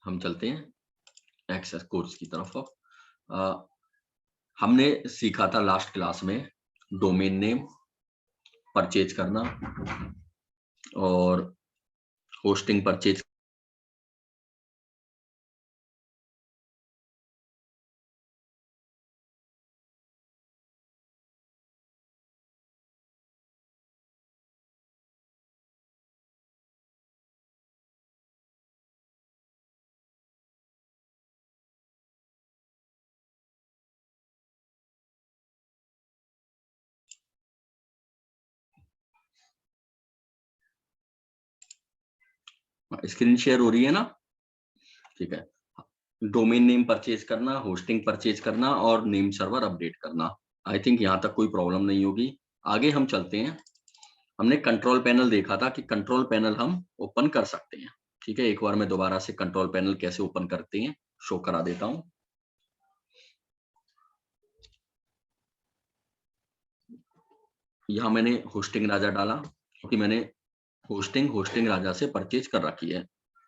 हम चलते हैं एक्सेस कोर्स की तरफ। हमने सीखा था लास्ट क्लास में डोमेन नेम परचेज करना और होस्टिंग परचेज। स्क्रीन शेयर हो रही है ना? ठीक है। डोमेन नेम परचेज करना, होस्टिंग परचेज करना और नेम सर्वर अपडेट करना। आई थिंक यहां तक कोई प्रॉब्लम नहीं होगी। आगे हम चलते हैं। हमने कंट्रोल पैनल देखा था कि कंट्रोल पैनल हम ओपन कर सकते हैं। ठीक है, एक बार मैं दोबारा से कंट्रोल पैनल कैसे ओपन करते हैं शो करा देता हूं। यहां मैंने होस्टिंग राजा डाला क्योंकि मैंने होस्टिंग राजा से परचेज कर रखी है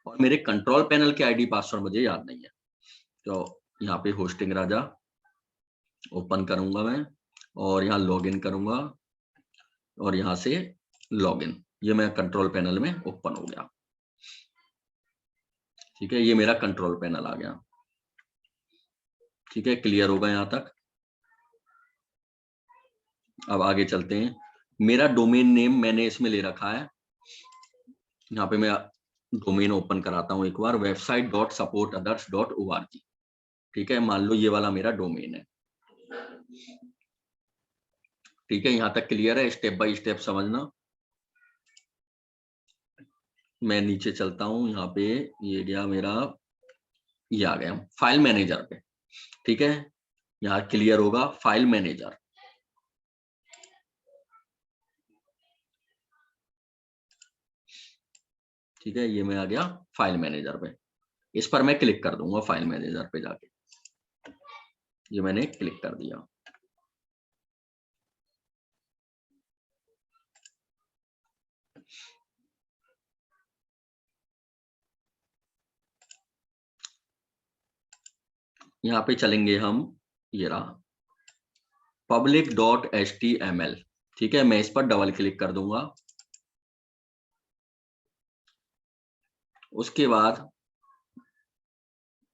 और मेरे कंट्रोल पैनल के आईडी पासवर्ड मुझे याद नहीं है। तो यहाँ पे होस्टिंग राजा ओपन करूंगा मैं और यहाँ लॉगिन करूंगा और यहाँ से लॉगिन। ये मैं कंट्रोल पैनल में ओपन हो गया। ठीक है, ये मेरा कंट्रोल पैनल आ गया। ठीक है, क्लियर होगा यहाँ तक। अब आगे चलते हैं। मेरा डोमेन नेम मैंने इसमें ले रखा है। यहाँ पे मैं डोमेन ओपन कराता हूँ एक बार, website.supportothers.org। ठीक है, मान लो ये वाला मेरा डोमेन है। ठीक है, यहाँ तक क्लियर है? स्टेप बाय स्टेप समझना। मैं नीचे चलता हूँ, यहाँ पे ये गया मेरा, ये आ गया फाइल मैनेजर पे। ठीक है, यहाँ क्लियर होगा फाइल मैनेजर। ठीक है, ये मैं आ गया फाइल मैनेजर पे। इस पर मैं क्लिक कर दूंगा फाइल मैनेजर पे जाके। ये मैंने क्लिक कर दिया। यहाँ पे चलेंगे हम, ये रहा public.html। ठीक है, मैं इस पर डबल क्लिक कर दूंगा। उसके बाद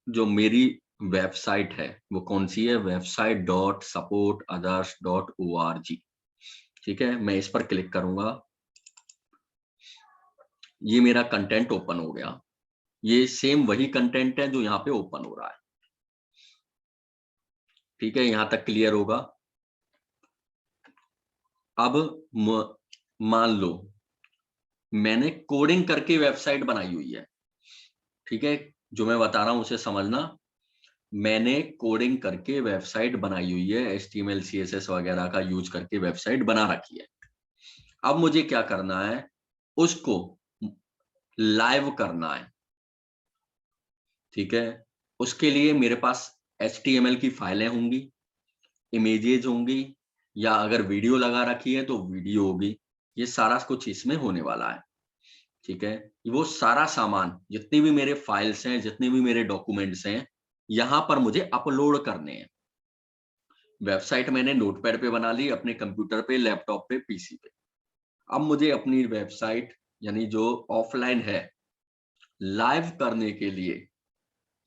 जो मेरी वेबसाइट है वो कौन सी है? website.supportothers.org। ठीक है, मैं इस पर क्लिक करूंगा। ये मेरा कंटेंट ओपन हो गया। ये सेम वही कंटेंट है जो यहाँ पे ओपन हो रहा है। ठीक है, यहां तक क्लियर होगा। अब मान लो मैंने कोडिंग करके वेबसाइट बनाई हुई है। ठीक है, जो मैं बता रहा हूं उसे समझना। मैंने कोडिंग करके वेबसाइट बनाई हुई है, HTML CSS वगैरह का यूज करके वेबसाइट बना रखी है। अब मुझे क्या करना है? उसको लाइव करना है। ठीक है, उसके लिए मेरे पास HTML की फाइलें होंगी, इमेजेस होंगी, या अगर वीडियो लगा रखी है तो वीडियो होगी। ये सारा कुछ इसमें होने वाला है। ठीक है, वो सारा सामान, जितनी भी मेरे फाइल्स हैं, जितने भी मेरे डॉक्यूमेंट्स हैं, यहां पर मुझे अपलोड करने हैं। वेबसाइट मैंने नोटपैड पे बना ली, अपने कंप्यूटर पे, लैपटॉप पे, पीसी पे। अब मुझे अपनी वेबसाइट यानी जो ऑफलाइन है, लाइव करने के लिए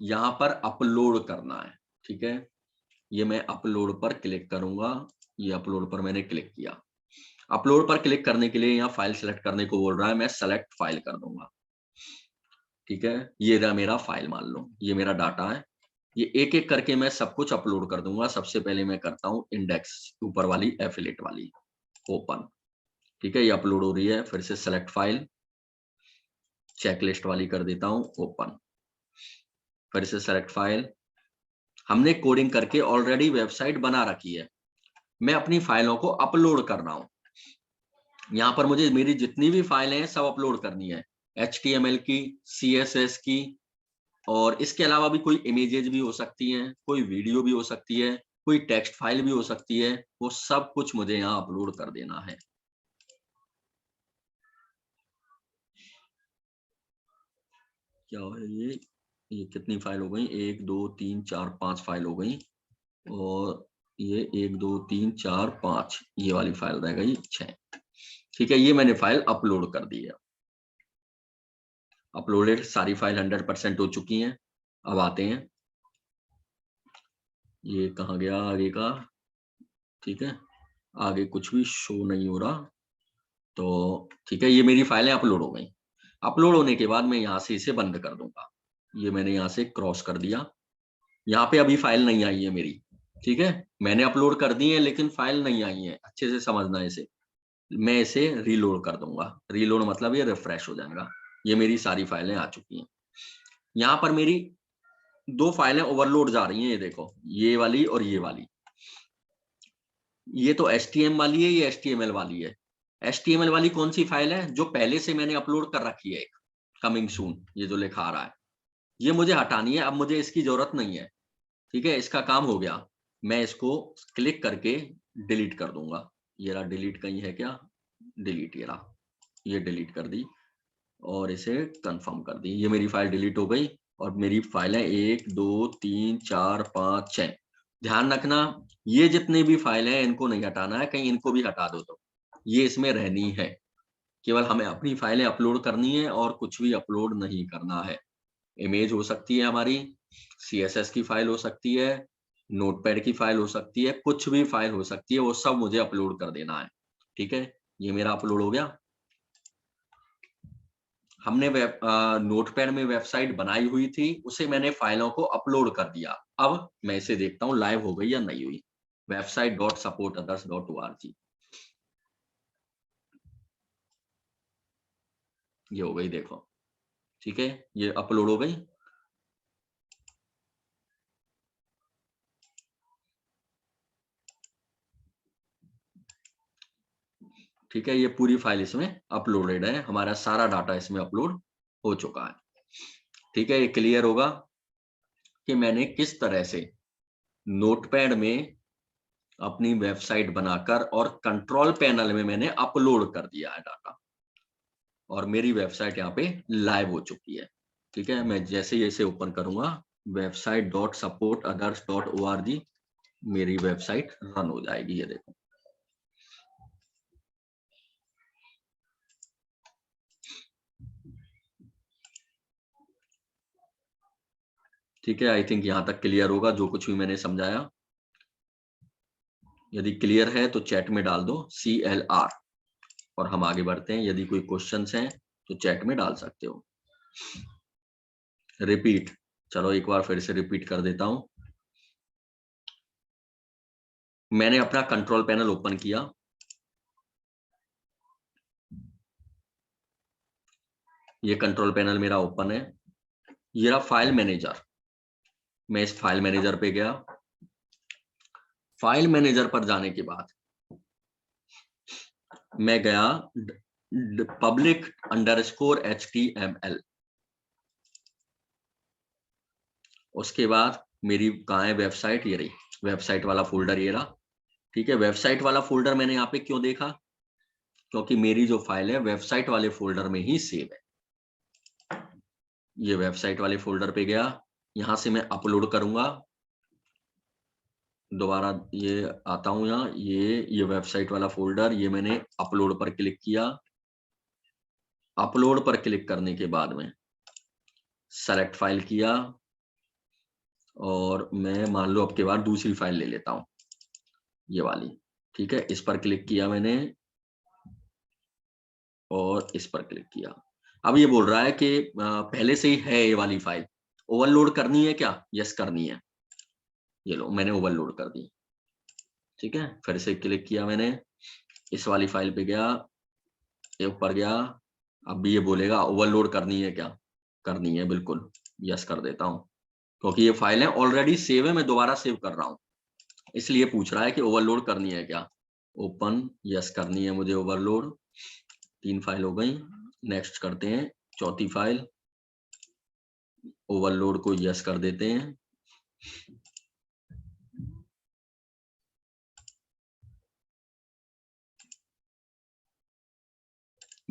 यहां पर अपलोड करना है। ठीक है, ये मैं अपलोड पर क्लिक करूंगा। ये अपलोड पर मैंने क्लिक किया। अपलोड पर क्लिक करने के लिए यहाँ फाइल सेलेक्ट करने को बोल रहा है, मैं सेलेक्ट फाइल कर दूंगा। ठीक है, ये रहा मेरा फाइल, मान लो ये मेरा डाटा है। ये एक एक करके मैं सब कुछ अपलोड कर दूंगा। सबसे पहले मैं करता हूँ इंडेक्स, ऊपर वाली एफिलिएट वाली, ओपन। ठीक है, ये अपलोड हो रही है। फिर से सेलेक्ट फाइल, चेकलिस्ट वाली कर देता हूँ, ओपन। फिर से सेलेक्ट फाइल। हमने कोडिंग करके ऑलरेडी वेबसाइट बना रखी है, मैं अपनी फाइलों को अपलोड कर रहा हूँ। यहाँ पर मुझे मेरी जितनी भी फाइलें हैं सब अपलोड करनी है, HTML की, CSS की, और इसके अलावा भी कोई इमेजेस भी हो सकती हैं, कोई वीडियो भी हो सकती है, कोई टेक्स्ट फाइल भी हो सकती है। वो सब कुछ मुझे यहाँ अपलोड कर देना है। क्या है ये? ये कितनी फाइल हो गई, 1 2 3 4 5 फाइल हो गई, और ये 1 2 3 4 5 ये वाली फाइल रह गई 6। ठीक है, ये मैंने फाइल अपलोड कर दी है। अपलोडेड, सारी फाइल 100% हो चुकी हैं। अब आते हैं, ये कहाँ गया आगे का। ठीक है, आगे कुछ भी शो नहीं हो रहा, तो ठीक है, ये मेरी फाइलें अपलोड हो गई। अपलोड होने के बाद मैं यहाँ से इसे बंद कर दूंगा। ये मैंने यहाँ से क्रॉस कर दिया, यहाँ पे अभी फाइल नहीं आई है मेरी। ठीक है, मैंने अपलोड कर दी है लेकिन फाइल नहीं आई है, अच्छे से समझना है इसे। मैं इसे रीलोड कर दूंगा, रीलोड मतलब ये रिफ्रेश हो जाएगा। ये मेरी सारी फाइलें आ चुकी हैं। यहाँ पर मेरी 2 फाइलें ओवरलोड जा रही हैं, ये देखो, ये वाली और ये वाली। ये तो HTML वाली है, ये HTML वाली है। HTML वाली कौन सी फाइल है, जो पहले से मैंने अपलोड कर रखी है, एक कमिंग सून, ये जो लिखा आ रहा है, ये मुझे हटानी है। अब मुझे इसकी जरूरत नहीं है। ठीक है, इसका काम हो गया। मैं इसको क्लिक करके डिलीट कर दूंगा। ये रहा डिलीट, कहीं है क्या, डिलीट, ये रहा, ये डिलीट कर दी और इसे कंफर्म कर दी। ये मेरी फाइल डिलीट हो गई और मेरी फाइलें 1 2 3 4 5 6। ध्यान रखना, ये जितने भी फाइल हैं इनको नहीं हटाना है, कहीं इनको भी हटा दो तो ये इसमें रहनी है। केवल हमें अपनी फाइलें अपलोड करनी है और कुछ भी अपलोड नहीं करना है। इमेज हो सकती है हमारी, CSS की फाइल हो सकती है, नोटपैड की फाइल हो सकती है, कुछ भी फाइल हो सकती है, वो सब मुझे अपलोड कर देना है। ठीक है, ये मेरा अपलोड हो गया। हमने नोटपैड में वेबसाइट बनाई हुई थी, उसे मैंने फाइलों को अपलोड कर दिया। अब मैं इसे देखता हूँ लाइव हो गई या नहीं हुई। website.supportothers.org, ये हो गई, देखो। ठीक है, ये अपलोड हो गई। ठीक है, ये पूरी फाइल इसमें अपलोडेड है, हमारा सारा डाटा इसमें अपलोड हो चुका है। ठीक है, ये क्लियर होगा कि मैंने किस तरह से नोटपैड में अपनी वेबसाइट बनाकर और कंट्रोल पैनल में मैंने अपलोड कर दिया है डाटा, और मेरी वेबसाइट यहाँ पे लाइव हो चुकी है। ठीक है, मैं जैसे ही इसे ओपन करूंगा, website.supportothers.org, मेरी वेबसाइट रन हो जाएगी, ये देखो। ठीक है, आई थिंक यहाँ तक क्लियर होगा जो कुछ भी मैंने समझाया। यदि क्लियर है तो चैट में डाल दो CLR, और हम आगे बढ़ते हैं। यदि कोई क्वेश्चंस हैं तो चैट में डाल सकते हो। रिपीट, चलो एक बार फिर से रिपीट कर देता हूं। मैंने अपना कंट्रोल पैनल ओपन किया, ये कंट्रोल पैनल मेरा ओपन है। ये रहा फाइल मैनेजर, मैं इस फाइल मैनेजर पे गया। फाइल मैनेजर पर जाने के बाद मैं गया public_HTML, उसके बाद मेरी कहाँ है वेबसाइट, ये रही वेबसाइट वाला फोल्डर, ये रहा। ठीक है, वेबसाइट वाला फोल्डर मैंने यहाँ पे क्यों देखा, क्योंकि मेरी जो फाइल है वेबसाइट वाले फोल्डर में ही सेव है। ये वेबसाइट वाले फोल्डर पे गया, यहां से मैं अपलोड करूंगा। दोबारा ये आता हूं यहाँ, ये वेबसाइट वाला फोल्डर, ये मैंने अपलोड पर क्लिक किया। अपलोड पर क्लिक करने के बाद में सेलेक्ट फाइल किया, और मैं मान लो अब के बाद दूसरी फाइल ले लेता हूं, ये वाली। ठीक है, इस पर क्लिक किया मैंने और इस पर क्लिक किया। अब ये बोल रहा है कि पहले से ही है ये वाली फाइल, ओवरलोड करनी है क्या, यस करनी है। ये लो, मैंने ओवरलोड कर दी। ठीक है, फिर से क्लिक किया मैंने, इस वाली फाइल पे गया, ये ऊपर गया। अब भी ये बोलेगा ओवरलोड करनी है क्या, करनी है, बिल्कुल यस कर देता हूँ, क्योंकि ये फाइल है ऑलरेडी सेव है, मैं दोबारा सेव कर रहा हूँ, इसलिए पूछ रहा है कि ओवरलोड करनी है क्या। ओपन, यस करनी है मुझे ओवरलोड। 3 फाइल हो गई, नेक्स्ट करते हैं चौथी फाइल, ओवरलोड को यस कर देते हैं।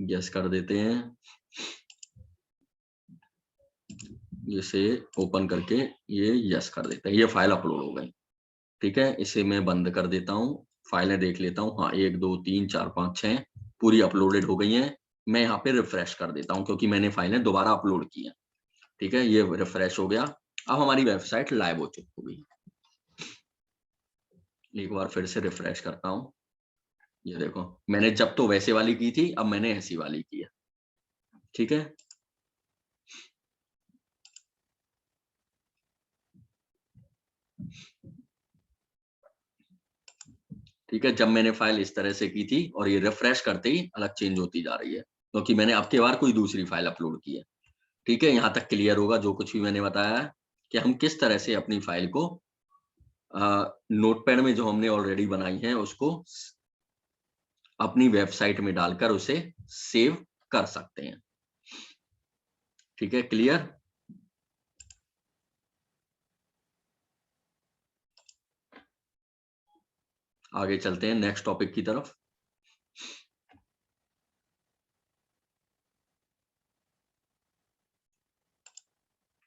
यस कर देते हैं। इसे ओपन करके ये यस कर देते हैं, ये फाइल अपलोड हो गई। ठीक है, इसे मैं बंद कर देता हूँ, फाइलें देख लेता हूँ। हाँ, 1 2 3 4 5 6 पूरी अपलोडेड हो गई हैं। मैं यहाँ पे रिफ्रेश कर देता हूँ क्योंकि मैंने फाइलें दोबारा अपलोड की हैं। ठीक है, ये रिफ्रेश हो गया। अब हमारी वेबसाइट लाइव हो चुकी होगी। एक बार फिर से रिफ्रेश करता हूँ। ये देखो, मैंने जब तो वैसे वाली की थी, अब मैंने ऐसी वाली की है। ठीक है, ठीक है, जब मैंने फाइल इस तरह से की थी और ये रिफ्रेश करते ही अलग चेंज होती जा रही है क्योंकि मैंने अब की बार कोई दूसरी फाइल अपलोड की है। ठीक है, यहाँ तक क्लियर होगा जो कुछ भी मैंने बताया है कि हम किस तरह से अपनी फाइल को नोटपैड में जो हमने ऑलरेडी बनाई है उसको अपनी वेबसाइट में डालकर उसे सेव कर सकते हैं। ठीक है, क्लियर। आगे चलते हैं नेक्स्ट टॉपिक की तरफ।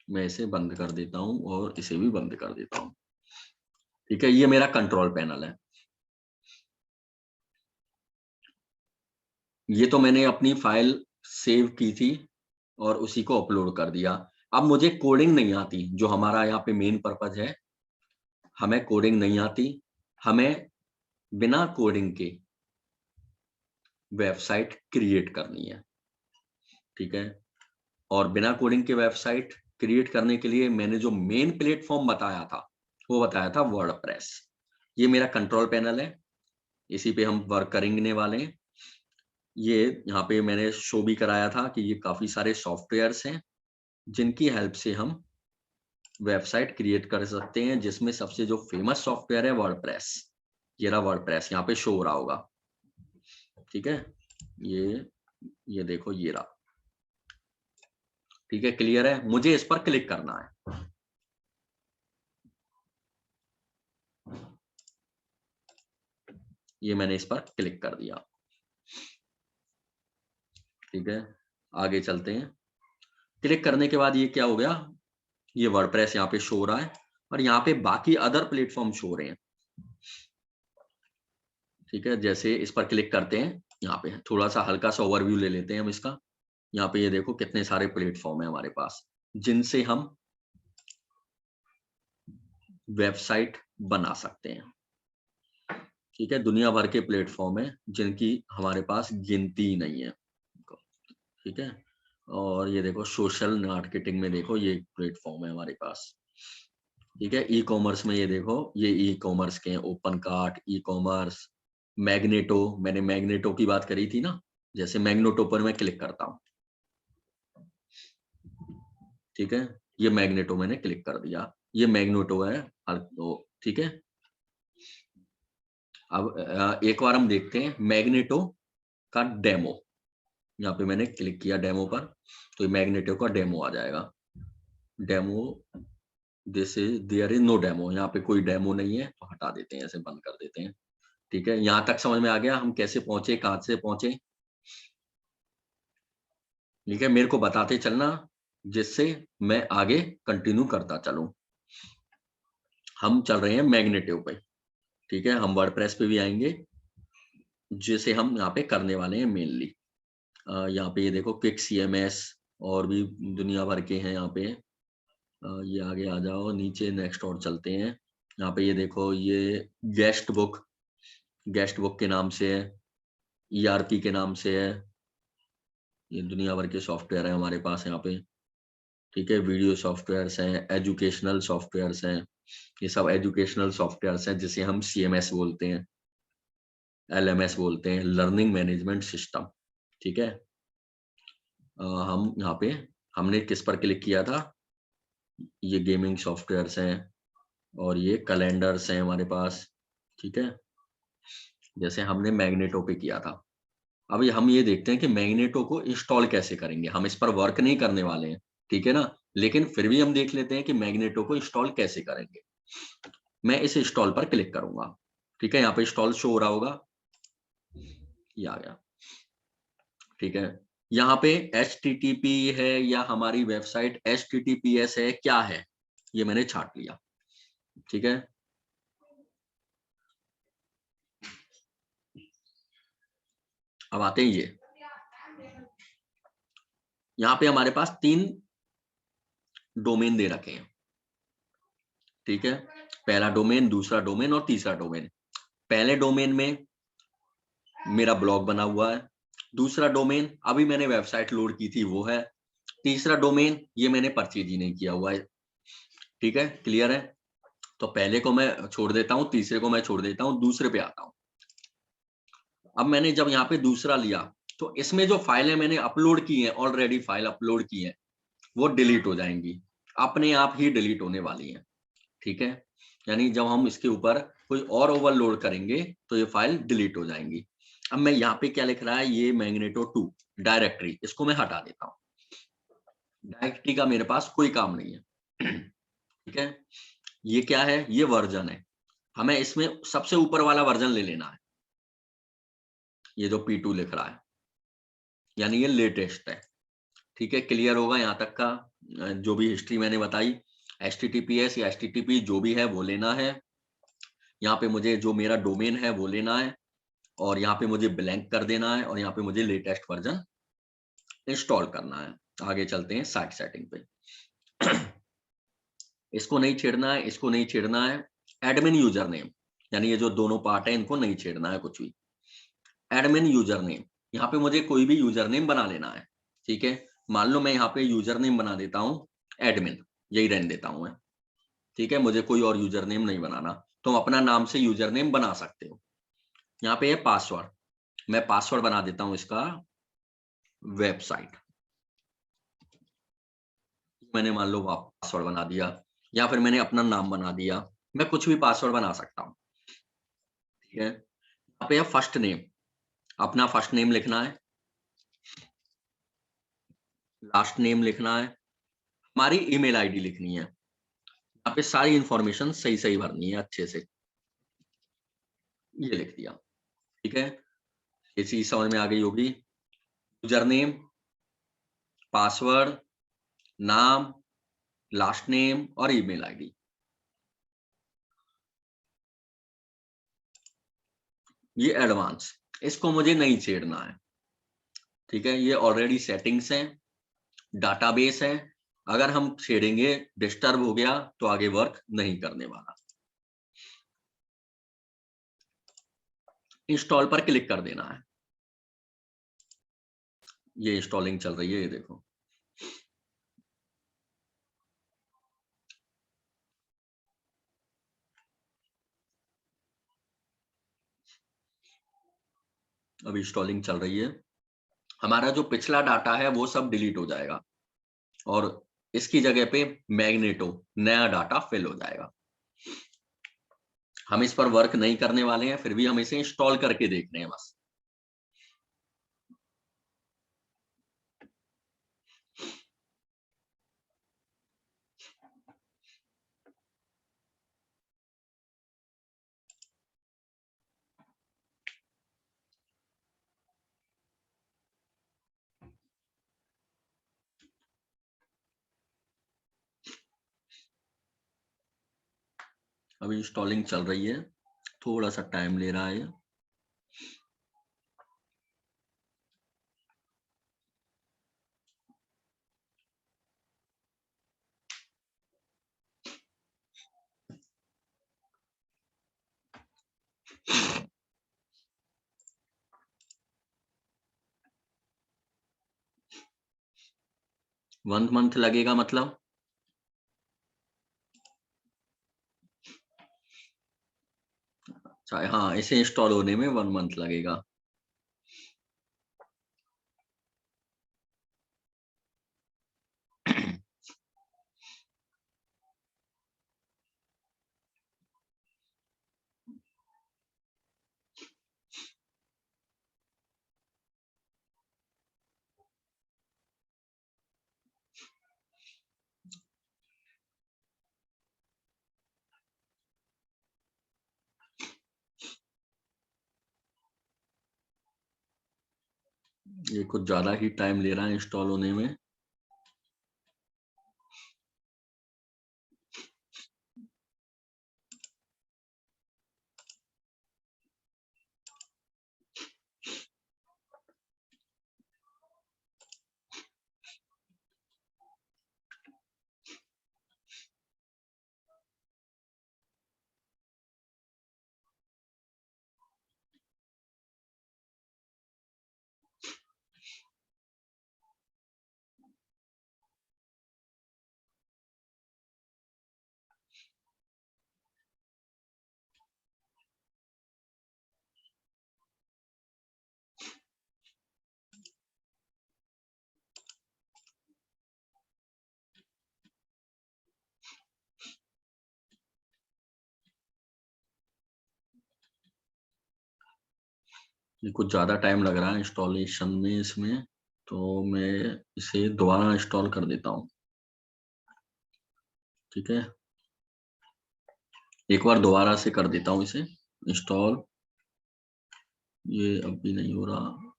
मैं इसे बंद कर देता हूं और इसे भी बंद कर देता हूं। ठीक है, ये मेरा कंट्रोल पैनल है। ये तो मैंने अपनी फाइल सेव की थी और उसी को अपलोड कर दिया। अब मुझे कोडिंग नहीं आती, जो हमारा यहाँ पे मेन पर्पज है, हमें कोडिंग नहीं आती। हमें बिना कोडिंग के वेबसाइट क्रिएट करनी है। ठीक है, और बिना कोडिंग के वेबसाइट क्रिएट करने के लिए मैंने जो मेन प्लेटफॉर्म बताया था वो बताया था वर्डप्रेस। ये मेरा कंट्रोल पैनल है, इसी पे हम वर्क करने वाले हैं। ये यहाँ पे मैंने शो भी कराया था कि ये काफी सारे सॉफ्टवेयर्स हैं जिनकी हेल्प से हम वेबसाइट क्रिएट कर सकते हैं, जिसमें सबसे जो फेमस सॉफ्टवेयर है वर्डप्रेस। ये रहा वर्डप्रेस, यहाँ पे शो हो रहा होगा। ठीक है, ये देखो, ये रहा। ठीक है, क्लियर है। मुझे इस पर क्लिक करना है। ये मैंने इस पर क्लिक कर दिया। ठीक है, आगे चलते हैं। क्लिक करने के बाद ये क्या हो गया, ये वर्डप्रेस यहाँ पे शो हो रहा है और यहाँ पे बाकी अदर प्लेटफॉर्म शो हो रहे हैं। ठीक है, जैसे इस पर क्लिक करते हैं, यहाँ पे थोड़ा सा हल्का सा ओवरव्यू ले लेते हैं हम इसका। यहाँ पे ये देखो कितने सारे प्लेटफॉर्म है हमारे पास जिनसे हम वेबसाइट बना सकते हैं। ठीक है, दुनिया भर के प्लेटफॉर्म है जिनकी हमारे पास गिनती नहीं है। ठीक है, और ये देखो सोशल मार्केटिंग में देखो ये प्लेटफॉर्म है हमारे पास। ठीक है, ई कॉमर्स में ये देखो, ये ई कॉमर्स के open cart, e commerce, magneto. मैंने मैग्नेटो की बात करी थी ना, जैसे मैग्नेटो पर मैं क्लिक करता हूँ। ठीक है, ये मैग्नेटो मैंने क्लिक कर दिया, ये मैग्नेटो है। ठीक है, अब एक बार हम देखते हैं मैग्नेटो का डेमो। यहाँ पे मैंने क्लिक किया डेमो पर, तो ये मैग्नेटो का डेमो आ जाएगा। Demo, this is there is no demo. यहाँ पे कोई डेमो नहीं है, तो हटा देते हैं, ऐसे बंद कर देते हैं। ठीक है, यहाँ तक समझ में आ गया हम कैसे पहुंचे, कहाँ से पहुंचे। ठीक है, मेरे को बताते चलना जिससे मैं आगे कंटिन्यू करता चलूं। हम चल रहे हैं मैग्नेटिव पे। ठीक है, हम वर्डप्रेस पे भी आएंगे, जिसे हम यहाँ पे करने वाले हैं मेनली। यहाँ पे ये देखो क्विक सीएमएस और भी दुनिया भर के हैं यहाँ पे। ये आगे आ जाओ, नीचे नेक्स्ट और चलते हैं। यहाँ पे ये देखो, ये गेस्ट बुक के नाम से है, ईआरपी के नाम से है। ये दुनिया भर के सॉफ्टवेयर है हमारे पास यहाँ पे। ठीक है, वीडियो सॉफ्टवेयर्स हैं, एजुकेशनल सॉफ्टवेयर्स हैं। ये सब एजुकेशनल सॉफ्टवेयर्स हैं जिसे हम सीएमएस बोलते हैं, एलएमएस बोलते हैं, लर्निंग मैनेजमेंट सिस्टम। ठीक है, हम यहाँ पे हमने किस पर क्लिक किया था, ये गेमिंग सॉफ्टवेयर्स हैं और ये कैलेंडर्स हैं हमारे पास। ठीक है, जैसे हमने मैग्नेटो पे किया था। अभी हम ये देखते हैं कि मैग्नेटो को इंस्टॉल कैसे करेंगे। हम इस पर वर्क नहीं करने वाले हैं, ठीक है ना, लेकिन फिर भी हम देख लेते हैं कि मैग्नेटो को इंस्टॉल कैसे करेंगे। मैं इस इंस्टॉल पर क्लिक करूंगा। ठीक है, यहाँ पे इंस्टॉल शो हो रहा होगा, ये आ गया। ठीक है, यहाँ पे HTTP है या हमारी वेबसाइट HTTPS है, क्या है, ये मैंने छांट लिया। ठीक है, अब आते हैं ये, यहाँ पे हमारे पास 3 डोमेन दे रखे हैं। ठीक है, पहला डोमेन, दूसरा डोमेन और तीसरा डोमेन। पहले डोमेन में मेरा ब्लॉग बना हुआ है, दूसरा डोमेन अभी मैंने वेबसाइट लोड की थी वो है, तीसरा डोमेन ये मैंने परचेज ही नहीं किया हुआ है। ठीक है, क्लियर है? तो पहले को मैं छोड़ देता हूं, तीसरे को मैं छोड़ देता हूं, दूसरे पे आता हूं। अब मैंने जब यहाँ पे दूसरा लिया तो इसमें जो फाइलें मैंने अपलोड की हैं, ऑलरेडी फाइल अपलोड की हैं, वो डिलीट हो जाएंगी, अपने आप ही डिलीट होने वाली हैं। ठीक है, यानी जब हम इसके ऊपर कोई और ओवरलोड करेंगे तो ये फाइल डिलीट हो जाएंगी। अब मैं यहाँ पे क्या लिख रहा है, ये मैग्नेटो 2 डायरेक्टरी, इसको मैं हटा देता हूँ। डायरेक्टरी का मेरे पास कोई काम नहीं है। ठीक है, ये क्या है, ये वर्जन है, हमें इसमें सबसे ऊपर वाला वर्जन ले लेना है, ये जो P2 लिख रहा है, यानी ये लेटेस्ट है। ठीक है, क्लियर होगा यहाँ तक का? जो भी हिस्ट्री मैंने बताई, HTTPS या HTTP जो भी है वो लेना है, यहाँ पे मुझे जो मेरा डोमेन है वो लेना है, और यहाँ पे मुझे ब्लैंक कर देना है, और यहाँ पे मुझे लेटेस्ट वर्जन इंस्टॉल करना है। आगे चलते हैं साइट सेटिंग पे। इसको नहीं छेड़ना है, इसको नहीं छेड़ना है। एडमिन यूजर नेम, यानी ये जो दोनों पार्ट है इनको नहीं छेड़ना है कुछ भी। एडमिन यूजर नेम, यहाँ पे मुझे कोई भी यूजर नेम बना लेना है। ठीक है, मान लो मैं यहाँ पे यूजर नेम बना देता हूँ एडमिन, यही रहने देता हूँ मैं। ठीक है, मुझे कोई और यूजर नेम नहीं बनाना, तुम अपना नाम से यूजर नेम बना सकते हो। यहाँ पे है पासवर्ड, मैं पासवर्ड बना देता हूँ इसका वेबसाइट, मैंने मान लो पासवर्ड बना दिया, या फिर मैंने अपना नाम बना दिया, मैं कुछ भी पासवर्ड बना सकता हूँ। ठीक है, यहाँ पे है फर्स्ट नेम, अपना फर्स्ट नेम लिखना है, लास्ट नेम लिखना है, हमारी ईमेल आईडी लिखनी है, यहाँ पे सारी इंफॉर्मेशन सही सही भरनी है अच्छे से, ये लिख दिया। ठीक है, ये चीज समझ में आ गई होगी। यूजर नेम, पासवर्ड, नाम, लास्ट नेम और ईमेल आईडी। ये एडवांस, इसको मुझे नहीं छेड़ना है। ठीक है, ये ऑलरेडी सेटिंग्स हैं, डाटाबेस है, अगर हम छेड़ेंगे, डिस्टर्ब हो गया तो आगे वर्क नहीं करने वाला। इंस्टॉल पर क्लिक कर देना है, ये इंस्टॉलिंग चल रही है, ये देखो। अब इंस्टॉलिंग चल रही है, हमारा जो पिछला डाटा है वो सब डिलीट हो जाएगा, और इसकी जगह पे मैग्नेटो नया डाटा फिल हो जाएगा। हम इस पर वर्क नहीं करने वाले हैं, फिर भी हम इसे इंस्टॉल करके देख रहे हैं बस। अभी इंस्टॉलिंग चल रही है, थोड़ा सा टाइम ले रहा है। 1 मंथ लगेगा मतलब? अच्छा, हाँ, इसे इंस्टॉल होने में 1 मंथ लगेगा। ये कुछ ज्यादा ही टाइम ले रहा है इंस्टॉल होने में। ये कुछ ज्यादा टाइम लग रहा है इंस्टॉलेशन में इसमें, तो मैं इसे दोबारा इंस्टॉल कर देता हूँ। ठीक है, एक बार दोबारा से कर देता हूँ इसे इंस्टॉल। ये अब भी नहीं हो रहा।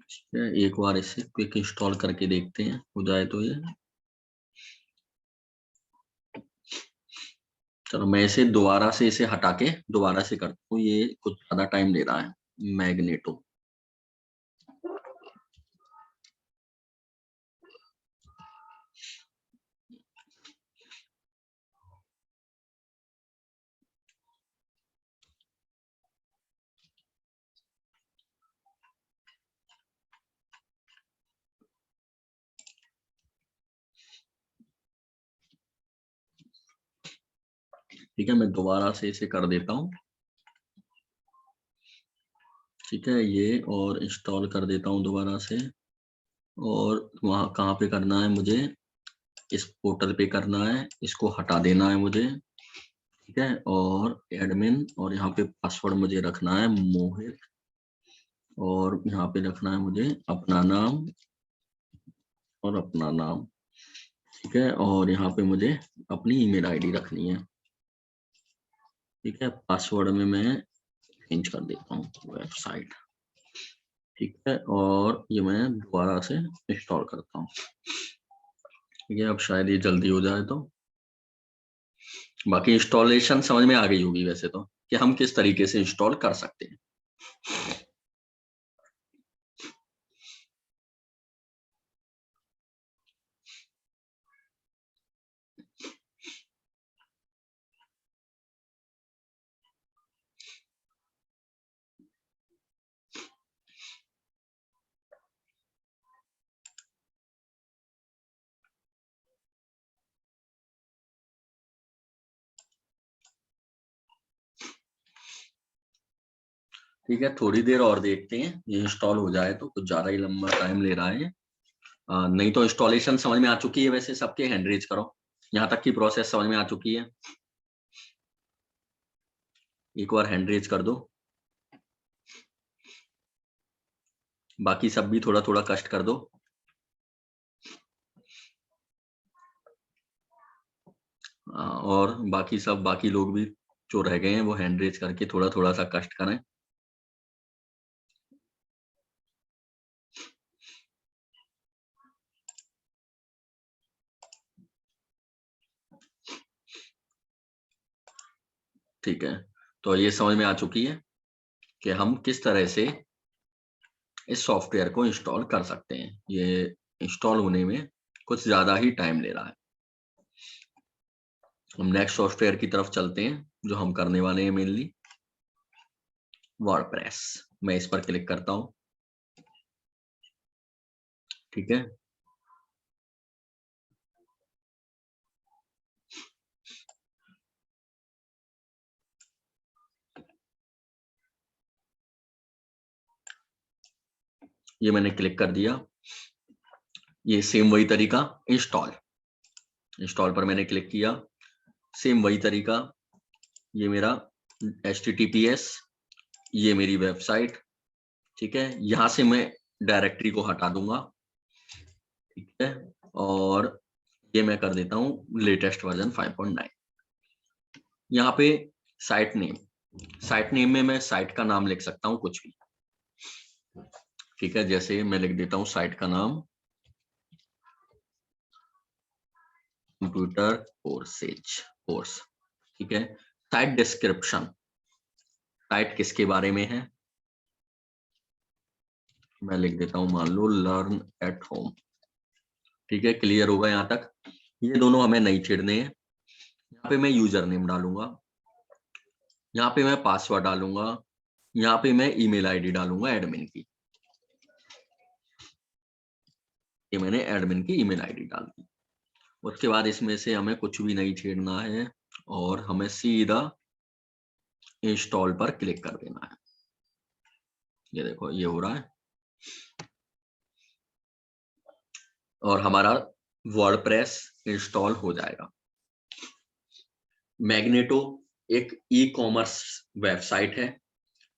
ठीक है, एक बार इसे क्विक इंस्टॉल करके देखते हैं, हो जाए तो ये। चलो मैं इसे दोबारा से इसे हटा के दोबारा से करता हूँ, ये कुछ ज्यादा टाइम ले रहा है। मैग्नेटो। ठीक है, मैं दोबारा से इसे कर देता हूँ। ठीक है, ये और इंस्टॉल कर देता हूँ दोबारा से। और वहाँ कहाँ पे करना है मुझे, इस पोर्टल पे करना है, इसको हटा देना है मुझे। ठीक है, और एडमिन, और यहाँ पे पासवर्ड मुझे रखना है मोहित, और यहाँ पे रखना है मुझे अपना नाम और अपना नाम। ठीक है, और यहाँ पे मुझे अपनी ईमेल आईडी रखनी है। ठीक है, पासवर्ड में मैं चेंज कर देता हूँ वेबसाइट। ठीक है, और ये मैं दोबारा से इंस्टॉल करता हूँ। ठीक है, अब शायद ये जल्दी हो जाए तो। बाकी इंस्टॉलेशन समझ में आ गई होगी वैसे तो, कि हम किस तरीके से इंस्टॉल कर सकते हैं। ठीक है, थोड़ी देर और देखते हैं ये इंस्टॉल हो जाए तो, कुछ ज्यादा ही लंबा टाइम ले रहा है। नहीं तो इंस्टॉलेशन समझ में आ चुकी है वैसे सबके, हैंड रेज करो। यहाँ तक की प्रोसेस समझ में आ चुकी है, एक बार हैंड रेज कर दो। बाकी सब भी थोड़ा थोड़ा कष्ट कर दो। और बाकी सब, बाकी लोग भी जो रह गए हैं वो हैंड रेज करके थोड़ा थोड़ा सा कष्ट करें। ठीक है, तो ये समझ में आ चुकी है कि हम किस तरह से इस सॉफ्टवेयर को इंस्टॉल कर सकते हैं। ये इंस्टॉल होने में कुछ ज्यादा ही टाइम ले रहा है। हम नेक्स्ट सॉफ्टवेयर की तरफ चलते हैं जो हम करने वाले हैं मेनली, वर्डप्रेस। मैं इस पर क्लिक करता हूं। ठीक है, ये मैंने क्लिक कर दिया। ये सेम वही तरीका, इंस्टॉल, इंस्टॉल पर मैंने क्लिक किया। सेम वही तरीका, ये मेरा HTTPS, ये मेरी वेबसाइट। ठीक है, यहां से मैं डायरेक्टरी को हटा दूंगा। ठीक है, और ये मैं कर देता हूँ लेटेस्ट वर्जन 5.9। यहाँ पे साइट नेम, साइट नेम में मैं साइट का नाम लिख सकता हूँ कुछ भी, ठीक है। जैसे मैं लिख देता हूँ साइट का नाम कंप्यूटर कोर्स, ठीक है। साइट डिस्क्रिप्शन, साइट किसके बारे में है, मैं लिख देता हूं मान लो लर्न एट होम, ठीक है। क्लियर होगा यहाँ तक। ये दोनों हमें नहीं छेड़ने हैं। यहाँ पे मैं यूजर नेम डालूंगा, यहाँ पे मैं पासवर्ड डालूंगा, यहाँ पे मैं ईमेल आईडी डालूंगा एडमिन की, ये मैंने एडमिन की ईमेल आईडी डाल दी। उसके बाद इसमें से हमें कुछ भी नहीं छेड़ना है और हमें सीधा इंस्टॉल पर क्लिक कर देना है। ये देखो ये हो रहा है और हमारा वर्डप्रेस इंस्टॉल हो जाएगा। मैग्नेटो एक ई कॉमर्स वेबसाइट है,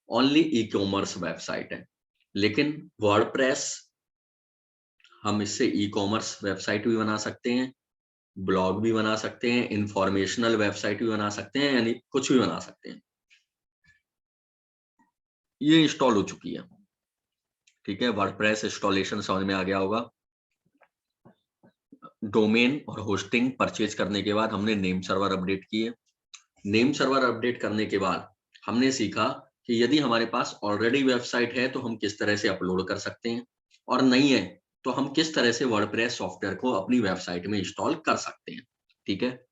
ओनली ई कॉमर्स वेबसाइट है, लेकिन वर्डप्रेस हम इससे ई कॉमर्स वेबसाइट भी बना सकते हैं, ब्लॉग भी बना सकते हैं, इंफॉर्मेशनल वेबसाइट भी बना सकते हैं, यानी कुछ भी बना सकते हैं। ये इंस्टॉल हो चुकी है, ठीक है। वर्डप्रेस इंस्टॉलेशन समझ में आ गया होगा। डोमेन और होस्टिंग परचेज करने के बाद हमने नेम सर्वर अपडेट किए। नेम सर्वर अपडेट करने के बाद हमने सीखा कि यदि हमारे पास ऑलरेडी वेबसाइट है तो हम किस तरह से अपलोड कर सकते हैं, और नहीं है तो हम किस तरह से वर्डप्रेस सॉफ्टवेयर को अपनी वेबसाइट में इंस्टॉल कर सकते हैं, ठीक है।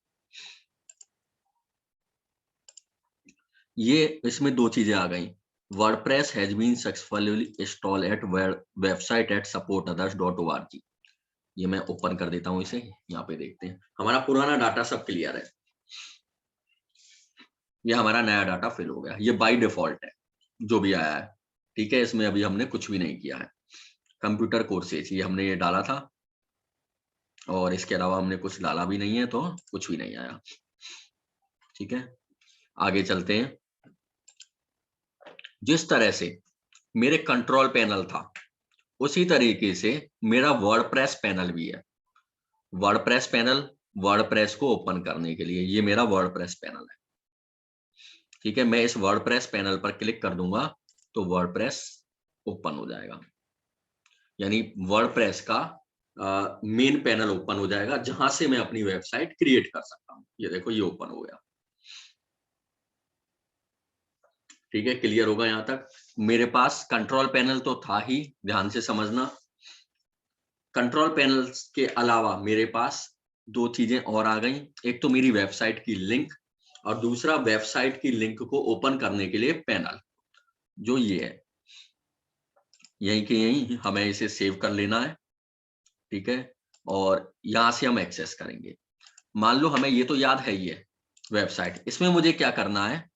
ये इसमें दो चीजें आ गई। WordPress has been successfully install at website at supportothers.org। ये मैं ओपन कर देता हूं इसे, यहाँ पे देखते हैं हमारा पुराना डाटा सब क्लियर है, ये हमारा नया डाटा फिल हो गया। ये बाय डिफॉल्ट है जो भी आया है, ठीक है। इसमें अभी हमने कुछ भी नहीं किया है। कंप्यूटर कोर्सेज ये हमने ये डाला था और इसके अलावा हमने कुछ डाला भी नहीं है, तो कुछ भी नहीं आया, ठीक है। आगे चलते हैं। जिस तरह से मेरे कंट्रोल पैनल था उसी तरीके से मेरा वर्डप्रेस पैनल भी है। वर्डप्रेस पैनल, वर्डप्रेस को ओपन करने के लिए ये मेरा वर्डप्रेस पैनल है, ठीक है। मैं इस वर्डप्रेस पैनल पर क्लिक कर दूंगा तो वर्डप्रेस ओपन हो जाएगा, यानी वर्डप्रेस का मेन पैनल ओपन हो जाएगा जहां से मैं अपनी वेबसाइट क्रिएट कर सकता हूं। ये देखो ये ओपन हो गया, ठीक है। क्लियर होगा यहां तक। मेरे पास कंट्रोल पैनल तो था ही, ध्यान से समझना। कंट्रोल पैनल के अलावा मेरे पास दो चीजें और आ गई। एक तो मेरी वेबसाइट की लिंक और दूसरा वेबसाइट की लिंक को ओपन करने के लिए पैनल, जो ये है। यहीं के यहीं हमें इसे सेव कर लेना है, ठीक है। और यहां से हम एक्सेस करेंगे। मान लो हमें ये तो याद है ये वेबसाइट, इसमें मुझे क्या करना है,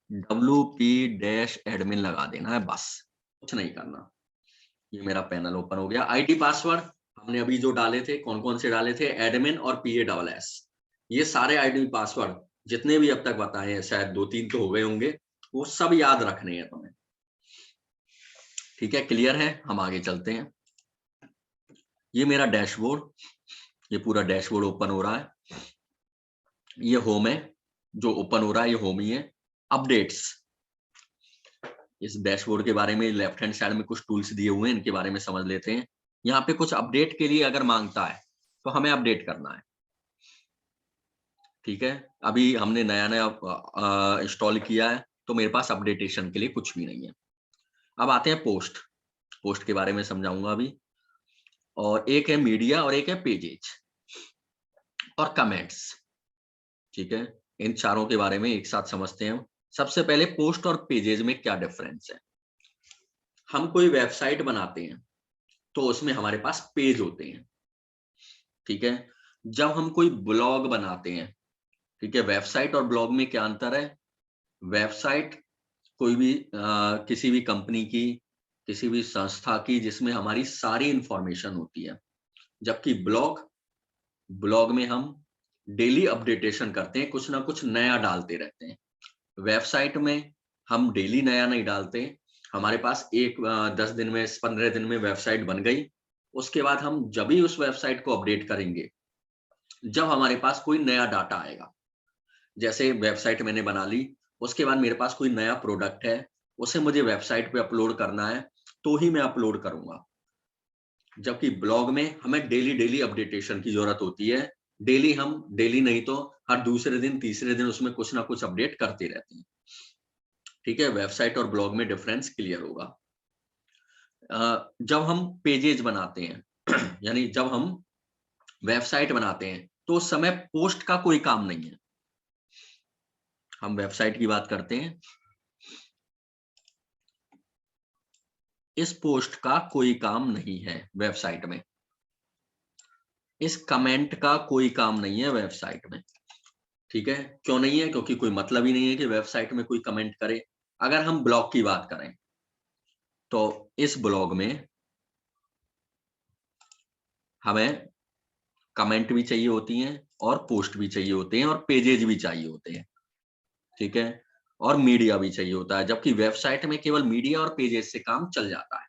wp-admin लगा देना है, बस कुछ नहीं करना। ये मेरा पैनल ओपन हो गया। आईडी पासवर्ड हमने अभी जो डाले थे, कौन कौन से डाले थे, एडमिन और PASS। ये सारे आईडी पासवर्ड जितने भी अब तक बताए हैं, शायद 2-3 तो हो गए होंगे, वो सब याद रखने हैं तुम्हें, ठीक है। क्लियर है, हम आगे चलते हैं। ये मेरा डैशबोर्ड, ये पूरा डैशबोर्ड ओपन हो रहा है। ये होम है, जो ओपन हो रहा है ये होम ही है। अपडेट्स, इस डैशबोर्ड के बारे में लेफ्ट हैंड साइड में कुछ टूल्स दिए हुए हैं, इनके बारे में समझ लेते हैं। यहाँ पे कुछ अपडेट के लिए अगर मांगता है तो हमें अपडेट करना है, ठीक है। अभी हमने नया नया इंस्टॉल किया है तो मेरे पास अपडेटेशन के लिए कुछ भी नहीं है। अब आते हैं पोस्ट, पोस्ट के बारे में समझाऊंगा अभी। और एक है मीडिया और एक है पेजेज और कमेंट्स, ठीक है। इन चारों के बारे में एक साथ समझते हैं। सबसे पहले पोस्ट और पेजेज में क्या डिफरेंस है। हम कोई वेबसाइट बनाते हैं तो उसमें हमारे पास पेज होते हैं, ठीक है। जब हम कोई ब्लॉग बनाते हैं, ठीक है, वेबसाइट और ब्लॉग में क्या अंतर है। वेबसाइट कोई भी किसी भी कंपनी की, किसी भी संस्था की, जिसमें हमारी सारी इंफॉर्मेशन होती है, जबकि ब्लॉग, ब्लॉग में हम डेली अपडेटेशन करते हैं, कुछ ना कुछ नया डालते रहते हैं। वेबसाइट में हम डेली नया नहीं डालते, हमारे पास 10 दिन में 15 दिन में वेबसाइट बन गई। उसके बाद हम जब भी उस वेबसाइट को अपडेट करेंगे जब हमारे पास कोई नया डाटा आएगा। जैसे वेबसाइट मैंने बना ली उसके बाद मेरे पास कोई नया प्रोडक्ट है, उसे मुझे वेबसाइट पे अपलोड करना है, तो ही मैं अपलोड करूंगा। जबकि ब्लॉग में हमें डेली अपडेटेशन की जरूरत होती है। डेली नहीं तो हर दूसरे दिन तीसरे दिन उसमें कुछ ना कुछ अपडेट करते रहते हैं। ठीक है, वेबसाइट और ब्लॉग में डिफरेंस क्लियर होगा। जब हम पेजेज बनाते हैं यानी जब हम वेबसाइट बनाते हैं, तो उस समय पोस्ट का कोई काम नहीं है। हम वेबसाइट की बात करते हैं, इस पोस्ट का कोई काम नहीं है वेबसाइट में, इस कमेंट का कोई काम नहीं है वेबसाइट में। ठीक है, क्यों नहीं है? क्योंकि कोई मतलब ही नहीं है कि वेबसाइट में कोई कमेंट करे। अगर हम ब्लॉग की बात करें, तो इस ब्लॉग में हमें कमेंट भी चाहिए होती हैं और पोस्ट भी चाहिए होते हैं और पेजेज भी चाहिए होते हैं। ठीक है, और मीडिया भी चाहिए होता है, जबकि वेबसाइट में केवल मीडिया और पेजेज से काम चल जाता है।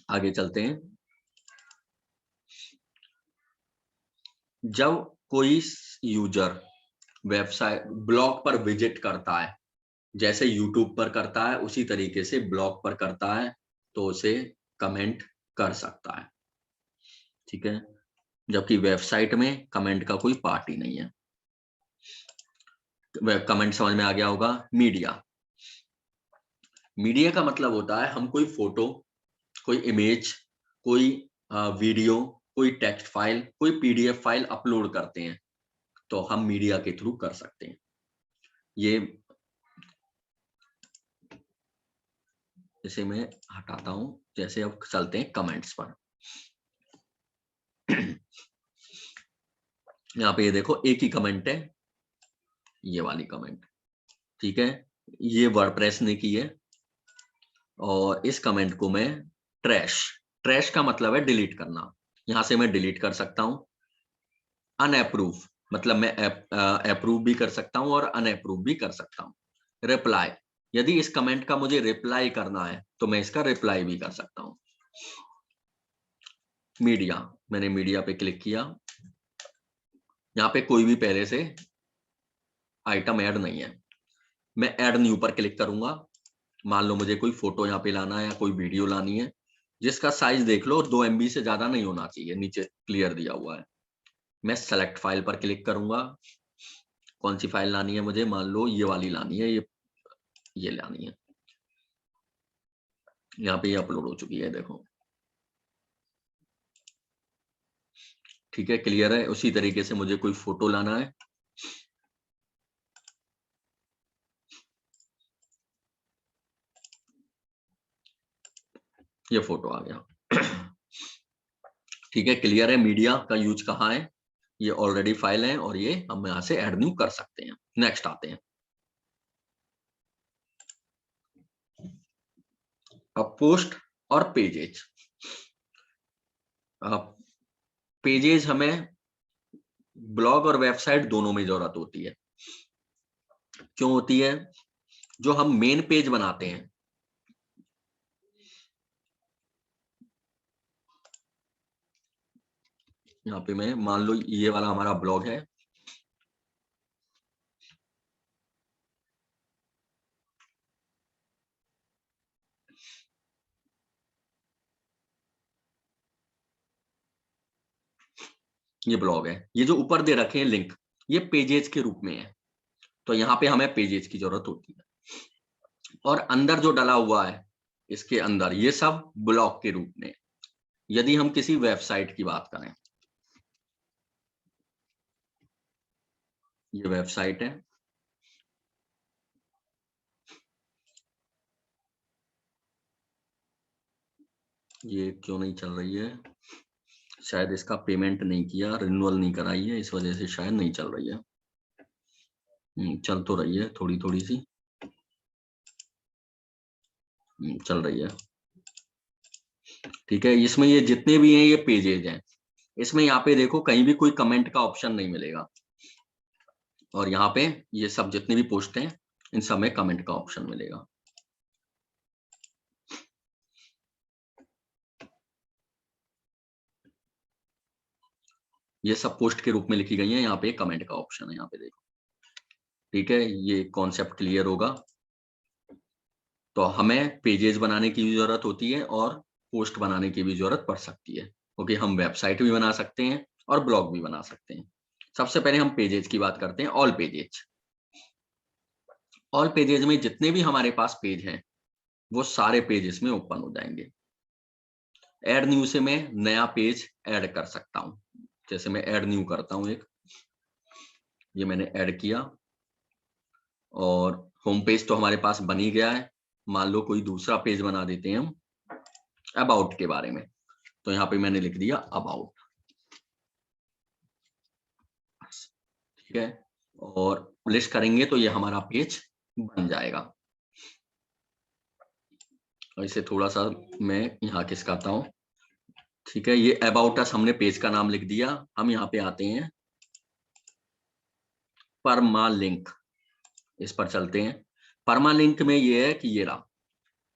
आगे चलते हैं। जब कोई यूजर वेबसाइट ब्लॉग पर विजिट करता है, जैसे यूट्यूब पर करता है उसी तरीके से ब्लॉग पर करता है, तो उसे कमेंट कर सकता है। ठीक है, जबकि वेबसाइट में कमेंट का कोई पार्ट ही नहीं है। कमेंट समझ में आ गया होगा। मीडिया का मतलब होता है हम कोई फोटो, कोई इमेज, कोई वीडियो, कोई टेक्स्ट फाइल, कोई पीडीएफ फाइल अपलोड करते हैं, तो हम मीडिया के थ्रू कर सकते हैं। ये इसे मैं हटाता हूं। जैसे अब चलते हैं कमेंट्स पर। यहाँ पे ये देखो, एक ही कमेंट है, ये वाली कमेंट। ठीक है, ये वर्डप्रेस ने की है, और इस कमेंट को मैं ट्रैश ट्रैश का मतलब है डिलीट करना, यहां से मैं डिलीट कर सकता हूं। अनअप्रूव मतलब मैं अप्रूव भी कर सकता हूं और अनअप्रूव भी कर सकता हूं। रिप्लाई, यदि इस कमेंट का मुझे रिप्लाई करना है तो मैं इसका रिप्लाई भी कर सकता हूं। मीडिया, मैंने मीडिया पे क्लिक किया, यहाँ पे कोई भी पहले से आइटम ऐड नहीं है। मैं ऐड न्यू पर क्लिक करूंगा। मान लो मुझे कोई फोटो यहाँ पे लाना है या कोई वीडियो लानी है, जिसका साइज देख लो 2 MB से ज्यादा नहीं होना चाहिए, नीचे क्लियर दिया हुआ है। मैं सेलेक्ट फाइल पर क्लिक करूंगा। कौन सी फाइल लानी है मुझे? मान लो ये वाली लानी है, ये लानी है। यहाँ पे ये अपलोड हो चुकी है, देखो। ठीक है, क्लियर है। उसी तरीके से मुझे कोई फोटो लाना है, ये फोटो आ गया। ठीक है, क्लियर है। मीडिया का यूज कहाँ है? ये ऑलरेडी फाइल है और ये हम यहाँ से ऐड न्यू कर सकते हैं। नेक्स्ट आते हैं। अब पोस्ट और पेजेज। पेजेज हमें ब्लॉग और वेबसाइट दोनों में जरूरत होती है। क्यों होती है? जो हम मेन पेज बनाते हैं, यहाँ पे मैं मान लो ये वाला हमारा ब्लॉग है, ये ब्लॉग है। ये जो ऊपर दे रखे हैं लिंक, ये पेजेज के रूप में है, तो यहाँ पे हमें पेजेज की जरूरत होती है। और अंदर जो डला हुआ है इसके अंदर, ये सब ब्लॉग के रूप में। यदि हम किसी वेबसाइट की बात करें, ये वेबसाइट है, ये क्यों नहीं चल रही है? शायद इसका पेमेंट नहीं किया, रिन्यूअल नहीं कराई है, इस वजह से शायद नहीं चल रही है। चल तो रही है थोड़ी थोड़ी सी, चल रही है। ठीक है, इसमें ये जितने भी हैं ये पेजेज हैं। इसमें यहाँ पे देखो कहीं भी कोई कमेंट का ऑप्शन नहीं मिलेगा, और यहाँ पे ये सब जितने भी पोस्ट हैं इन सब में कमेंट का ऑप्शन मिलेगा। ये सब पोस्ट के रूप में लिखी गई है। यहाँ पे कमेंट का ऑप्शन है, यहाँ पे देखो, ठीक है, ये कॉन्सेप्ट क्लियर होगा। तो हमें पेजेस बनाने की भी जरूरत होती है और पोस्ट बनाने की भी जरूरत पड़ सकती है, क्योंकि हम वेबसाइट भी बना सकते हैं और ब्लॉग भी बना सकते हैं। सबसे पहले हम पेजेस की बात करते हैं। ऑल पेजेस, ऑल पेजेस में जितने भी हमारे पास पेज हैं वो सारे पेज इसमें ओपन हो जाएंगे। ऐड न्यू से मैं नया पेज ऐड कर सकता हूं। जैसे मैं ऐड न्यू करता हूं एक, ये मैंने ऐड किया और होम पेज तो हमारे पास बन ही गया है। मान लो कोई दूसरा पेज बना देते हैं हम अबाउट के बारे में, तो यहाँ पे मैंने लिख दिया अबाउट, ठीक है, और लिस्ट करेंगे तो ये हमारा पेज बन जाएगा। और इसे थोड़ा सा मैं यहाँ खिसकाता हूँ, ठीक है। ये अबाउट अस हमने पेज का नाम लिख दिया। हम यहाँ पे आते हैं परमालिंक, इस पर चलते हैं। परमालिंक में ये है कि ये रहा,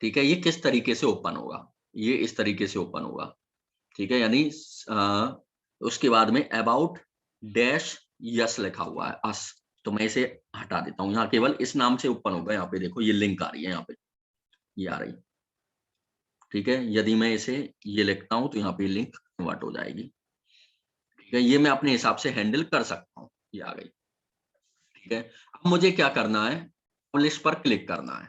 ठीक है, ये किस तरीके से ओपन होगा, ये इस तरीके से ओपन होगा, ठीक है। यानी उसके बाद में अबाउट डैश यस लिखा हुआ है, अस, तो मैं इसे हटा देता हूँ। यहाँ केवल इस नाम से ओपन होगा। यहाँ पे देखो ये लिंक आ रही है, यहाँ पे ये आ रही, ठीक है। यदि मैं इसे ये लिखता हूँ तो यहाँ पे लिंक कन्वर्ट हो जाएगी, ठीक है। ये मैं अपने हिसाब से हैंडल कर सकता हूँ, ये आ गई, ठीक है। अब मुझे क्या करना है, पब्लिश पर क्लिक करना है।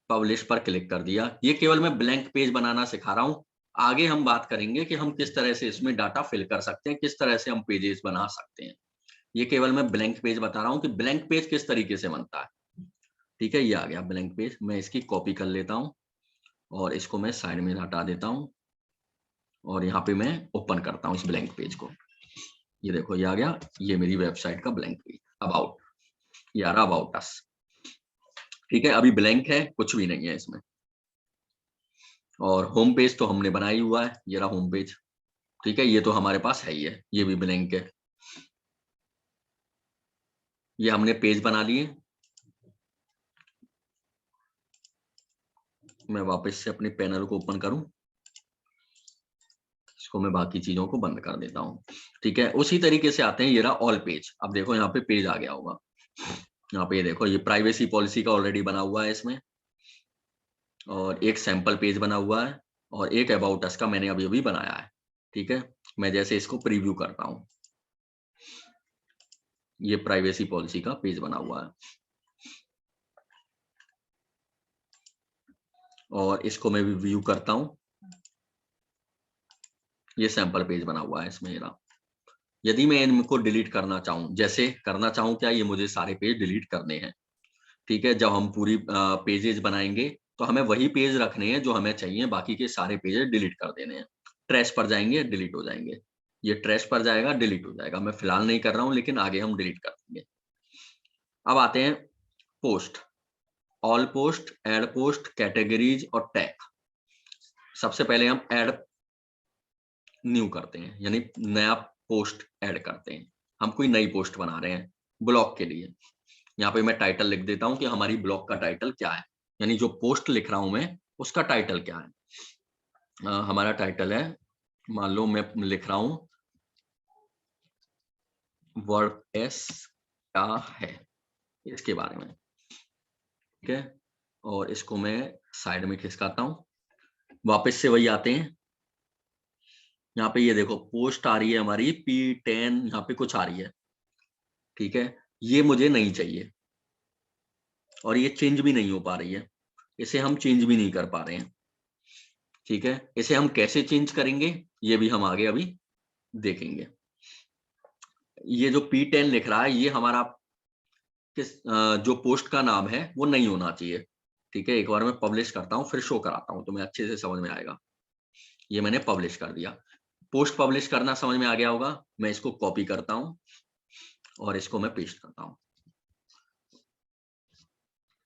पब्लिश पर क्लिक कर दिया। ये केवल मैं ब्लैंक पेज बनाना सिखा रहा हूँ। आगे हम बात करेंगे कि हम किस तरह से इसमें डाटा फिल कर सकते हैं, किस तरह से हम पेजेस बना सकते हैं। ये केवल मैं ब्लैंक पेज बता रहा हूँ कि ब्लैंक पेज किस तरीके से बनता है, ठीक है। ये आ गया ब्लैंक पेज। मैं इसकी कॉपी कर लेता हूँ और इसको मैं साइड में हटा देता हूँ और यहाँ पे मैं ओपन करता हूँ इस ब्लैंक पेज को। ये देखो ये आ गया, ये मेरी वेबसाइट का ब्लैंक पेज अबाउट, ये आ रहा अबाउट अस, ठीक है। अभी ब्लैंक है, कुछ भी नहीं है इसमें। और होम पेज तो हमने बनाया हुआ है, ये रहा होम पेज, ठीक है। ये तो हमारे पास है ही है, ये भी ब्लैंक है। ये हमने पेज बना लिए। मैं वापस से अपने पैनल को ओपन करूं, इसको मैं बाकी चीजों को बंद कर देता हूं, ठीक है। उसी तरीके से आते हैं, ये रहा ऑल पेज। अब देखो यहाँ पे पेज आ गया होगा, यहाँ पे ये देखो, ये प्राइवेसी पॉलिसी का ऑलरेडी बना हुआ है इसमें, और एक सैंपल पेज बना हुआ है, और एक अबाउट अस का मैंने अभी अभी बनाया है, ठीक है। मैं जैसे इसको प्रीव्यू करता हूँ, ये प्राइवेसी पॉलिसी का पेज बना हुआ है, और इसको मैं भी व्यू करता हूँ, ये सैंपल पेज बना हुआ है इसमें मेरा। यदि मैं इनको डिलीट करना चाहूँ, जैसे करना चाहूँ क्या, ये मुझे सारे पेज डिलीट करने हैं, ठीक है। जब हम पूरी पेजेस बनाएंगे तो हमें वही पेज रखने हैं जो हमें चाहिए, बाकी के सारे पेजेस डिलीट कर देने हैं। ट्रैश पर जाएंगे, डिलीट हो जाएंगे, ये ट्रैश पर जाएगा, डिलीट हो जाएगा। मैं फिलहाल नहीं कर रहा हूँ, लेकिन आगे हम डिलीट कर देंगे। अब आते हैं post, all post, add post, categories और टैग। सबसे पहले हम ऐड न्यू करते हैं, यानी नया पोस्ट ऐड करते हैं। हम कोई नई पोस्ट बना रहे हैं ब्लॉग के लिए। यहाँ पे मैं टाइटल लिख देता हूँ कि हमारी ब्लॉग का टाइटल क्या है, यानी जो पोस्ट लिख रहा हूं मैं उसका टाइटल क्या है। हमारा टाइटल है, मान लो मैं लिख रहा हूं वर्डप्रेस क्या है, इसके बारे में, ठीक है। और इसको मैं साइड में खिसकाता हूँ। वापस से वही आते हैं, यहाँ पे ये देखो पोस्ट आ रही है हमारी P10, यहाँ पे कुछ आ रही है, ठीक है। ये मुझे नहीं चाहिए और ये चेंज भी नहीं हो पा रही है, इसे हम चेंज भी नहीं कर पा रहे हैं, ठीक है। इसे हम कैसे चेंज करेंगे ये भी हम आगे अभी देखेंगे। ये जो P10 लिख रहा है, ये हमारा किस जो पोस्ट का नाम है वो नहीं होना चाहिए, ठीक है। एक बार मैं पब्लिश करता हूँ फिर शो कराता हूँ तो मैं अच्छे से समझ में आएगा। ये मैंने पब्लिश कर दिया, पोस्ट पब्लिश करना समझ में आ गया होगा। मैं इसको कॉपी करता हूँ और इसको मैं पेस्ट करता हूँ,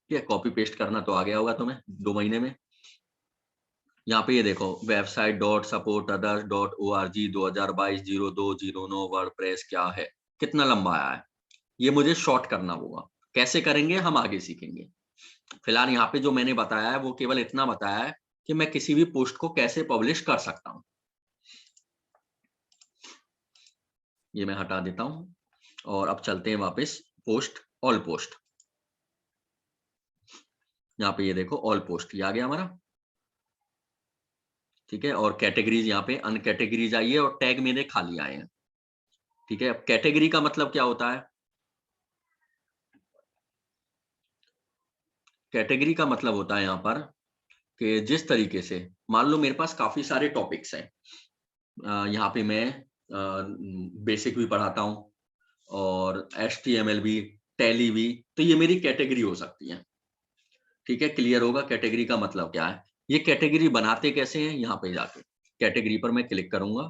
ठीक है। कॉपी पेस्ट करना तो आ गया होगा तुम्हें 2 महीने में। यहाँ पे ये देखो website dot support others dot ORG 2022-02-09 WordPress क्या है, कितना लंबा आया है। ये मुझे शॉर्ट करना होगा, कैसे करेंगे हम आगे सीखेंगे। फिलहाल यहाँ पे जो मैंने बताया है वो केवल इतना बताया है कि मैं किसी भी पोस्ट को कैसे पब्लिश कर सकता हूँ। ये मैं हटा देता हूँ और अब चलते हैं वापस पोस्ट, ऑल पोस्ट। यहाँ पे ये देखो ऑल पोस्ट ये आ गया हमारा, ठीक है। और कैटेगरीज यहाँ पे अनकैटेगरीज आई है और टैग मेरे खाली आए हैं, ठीक है। अब कैटेगरी का मतलब क्या होता है? कैटेगरी का मतलब होता है यहाँ पर कि जिस तरीके से मान लो मेरे पास काफी सारे टॉपिक्स हैं, यहाँ पे मैं बेसिक भी पढ़ाता हूँ और HTML भी, टैली भी, तो ये मेरी कैटेगरी हो सकती है, ठीक है। क्लियर होगा कैटेगरी का मतलब क्या है? ये कैटेगरी बनाते कैसे हैं? यहाँ पे जाके कैटेगरी पर मैं क्लिक करूंगा,